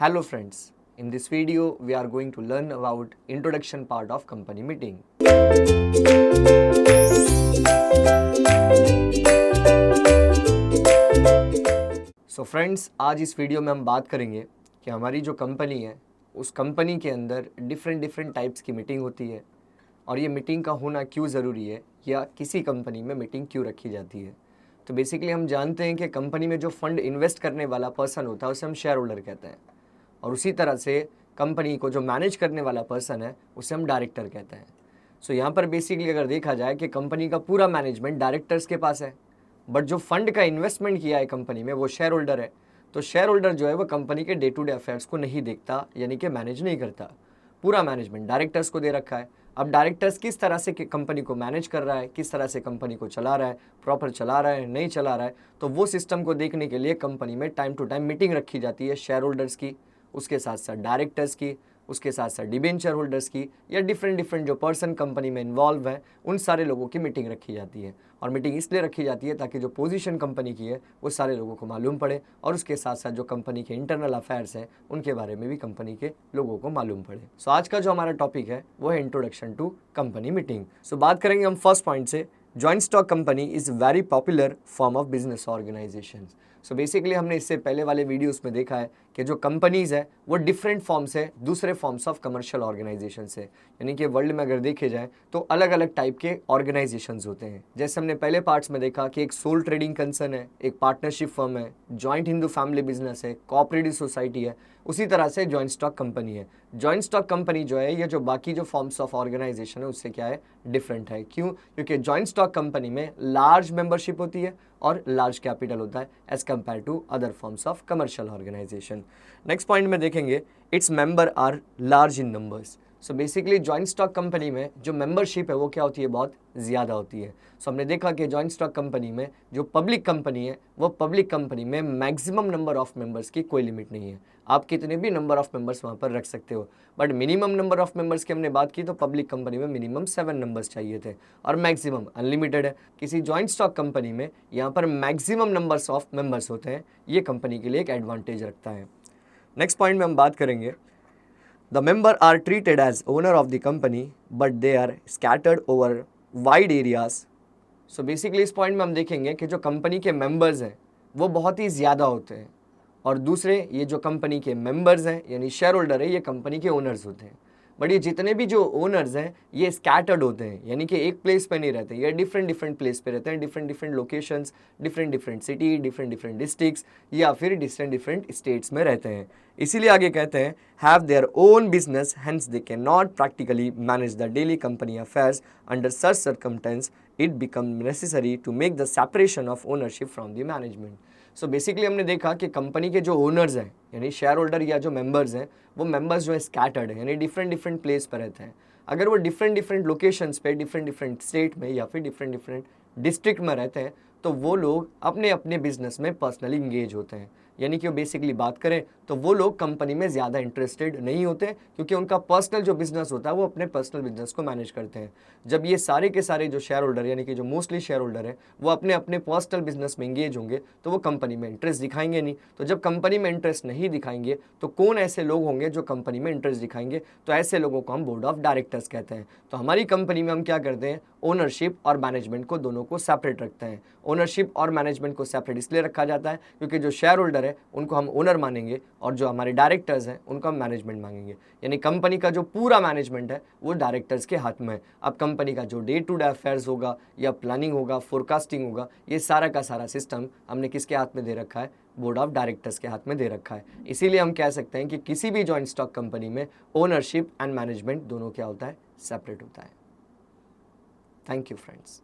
Hello friends, in this video we are going to learn about introduction part of company meeting. So friends, आज इस video में हम बात करेंगे कि हमारी जो कंपनी है उस कंपनी के अंदर डिफरेंट टाइप्स की मीटिंग होती है और ये मीटिंग का होना क्यों ज़रूरी है या किसी कंपनी में मीटिंग क्यों रखी जाती है। तो बेसिकली हम जानते हैं कि कंपनी में जो फंड इन्वेस्ट करने वाला पर्सन होता है उसे हम शेयर होल्डर कहते हैं और उसी तरह से कंपनी को जो मैनेज करने वाला पर्सन है उसे हम डायरेक्टर कहते हैं। सो यहाँ पर बेसिकली अगर देखा जाए कि कंपनी का पूरा मैनेजमेंट डायरेक्टर्स के पास है, बट जो फंड का इन्वेस्टमेंट किया है कंपनी में वो शेयर होल्डर है। तो शेयर होल्डर जो है वो कंपनी के डे टू डे अफेयर्स को नहीं देखता, यानी कि मैनेज नहीं करता। पूरा मैनेजमेंट डायरेक्टर्स को दे रखा है। अब डायरेक्टर्स किस तरह से कंपनी को मैनेज कर रहा है, किस तरह से कंपनी को चला रहा है, प्रॉपर चला रहा है नहीं चला रहा है, तो वो सिस्टम को देखने के लिए कंपनी में टाइम टू टाइम मीटिंग रखी जाती है शेयर होल्डर्स की, उसके साथ साथ डायरेक्टर्स की, उसके साथ साथ डिबेंचर होल्डर्स की, या डिफरेंट जो पर्सन कंपनी में इन्वॉल्व है उन सारे लोगों की मीटिंग रखी जाती है। और मीटिंग इसलिए रखी जाती है ताकि जो पोजीशन कंपनी की है वो सारे लोगों को मालूम पड़े और उसके साथ साथ जो कंपनी के इंटरनल अफेयर्स हैं उनके बारे में भी कंपनी के लोगों को मालूम पड़े। सो आज का जो हमारा टॉपिक है वो है introduction to company meeting. So बात करेंगे हम फर्स्ट पॉइंट से, joint stock company is very popular form of business organisation. So basically हमने इससे पहले वाले वीडियोस में देखा है कि जो कंपनीज़ है वो डिफरेंट फॉर्म्स है दूसरे फॉर्म्स ऑफ कमर्शियल ऑर्गेनाइजेशन से, यानी कि वर्ल्ड में अगर देखे जाए तो अलग अलग टाइप के ऑर्गेनाइजेशंस होते हैं। जैसे हमने पहले पार्ट्स में देखा कि एक सोल ट्रेडिंग कंसर्न है, एक पार्टनरशिप फर्म है, जॉइंट हिंदू फैमिली बिजनेस है, कोऑपरेटिव सोसाइटी है, उसी तरह से जॉइंट स्टॉक कंपनी है। जॉइंट स्टॉक कंपनी जो है ये जो बाकी जो फॉर्म्स ऑफ ऑर्गेनाइजेशन है उससे क्या है, डिफरेंट है। क्यों? क्योंकि जॉइंट स्टॉक कंपनी में लार्ज मेंबरशिप होती है और लार्ज कैपिटल होता है as compare to other forms of commercial organisation. Next point में देखेंगे, its member are large in numbers. So basically joint stock company में जो मेंबरशिप है वो क्या होती है, बहुत ज़्यादा होती है। सो हमने देखा कि जॉइंट स्टॉक कंपनी में जो पब्लिक कंपनी है वो पब्लिक कंपनी में मैक्सिमम नंबर ऑफ मेंबर्स की कोई लिमिट नहीं है, आप कितने भी नंबर ऑफ मेंबर्स वहाँ पर रख सकते हो। But minimum number of members की हमने बात की तो पब्लिक कंपनी में मिनिमम 7 नंबर्स चाहिए थे और मैक्सिमम अनलिमिटेड है। किसी जॉइंट स्टॉक कंपनी में यहाँ पर मैक्सिमम नंबर्स ऑफ मेंबर्स होते हैं, ये कंपनी के लिए एक एडवांटेज रखता है। नेक्स्ट पॉइंट में हम बात करेंगे, the member are treated as owner of the company but they are scattered over wide areas. So basically इस पॉइंट में हम देखेंगे कि जो कंपनी के मेंबर्स हैं वो बहुत ही ज़्यादा होते हैं और दूसरे ये जो कंपनी के मेंबर्स हैं यानी शेयर होल्डर है ये कंपनी के ओनर्स होते हैं। बट ये जितने भी जो ओनर्स हैं ये स्कैटर्ड होते हैं, यानी कि एक प्लेस पे नहीं रहते, ये डिफरेंट प्लेस पे रहते हैं, different locations, different city, different districts या फिर डिफरेंट स्टेट्स में रहते हैं। इसीलिए आगे कहते हैं have their own business hence they can not practically manage the daily company affairs under such circumstances it become necessary to make the separation of ownership from the management. So basically हमने देखा कि company के जो owners हैं यानी share holder या जो members हैं वो मेंबर्स जो है स्कैटर्ड है, यानी डिफरेंट प्लेस पर रहते हैं। अगर वो डिफरेंट लोकेशंस पे डिफरेंट स्टेट में या फिर डिफरेंट डिस्ट्रिक्ट में रहते हैं तो वो लोग अपने अपने बिजनेस में पर्सनली इंगेज होते हैं, यानी कि वो बेसिकली बात करें तो वो लोग कंपनी में ज़्यादा इंटरेस्टेड नहीं होते क्योंकि उनका पर्सनल जो बिजनेस होता है वो अपने पर्सनल बिजनेस को मैनेज करते हैं। जब ये सारे के सारे जो शेयर होल्डर यानी कि जो मोस्टली शेयर होल्डर है वो अपने अपने पर्सनल बिजनेस में इंगेज होंगे तो वो कंपनी में इंटरेस्ट दिखाएंगे नहीं। तो जब कंपनी में इंटरेस्ट नहीं दिखाएंगे तो कौन ऐसे लोग होंगे जो कंपनी में इंटरेस्ट दिखाएंगे, तो ऐसे लोगों को हम बोर्ड ऑफ डायरेक्टर्स कहते हैं। तो हमारी कंपनी में हम क्या करते हैं, ओनरशिप और मैनेजमेंट को दोनों को सेपरेट रखते हैं। ओनरशिप और मैनेजमेंट को सेपरेट इसलिए रखा जाता है क्योंकि जो शेयर होल्डर है उनको हम ओनर मानेंगे और जो हमारे डायरेक्टर्स हैं उनको हम मैनेजमेंट मांगेंगे, यानी कंपनी का जो पूरा मैनेजमेंट है वो डायरेक्टर्स के हाथ में है। अब कंपनी का जो डे टू डे अफेयर्स होगा या प्लानिंग होगा, फोरकास्टिंग होगा, ये सारा का सारा सिस्टम हमने किसके हाथ में दे रखा है, बोर्ड ऑफ डायरेक्टर्स के हाथ में दे रखा है। इसीलिए हम कह सकते हैं कि किसी भी जॉइंट स्टॉक कंपनी में ओनरशिप एंड मैनेजमेंट दोनों क्या होता है, सेपरेट होता है। Thank you friends.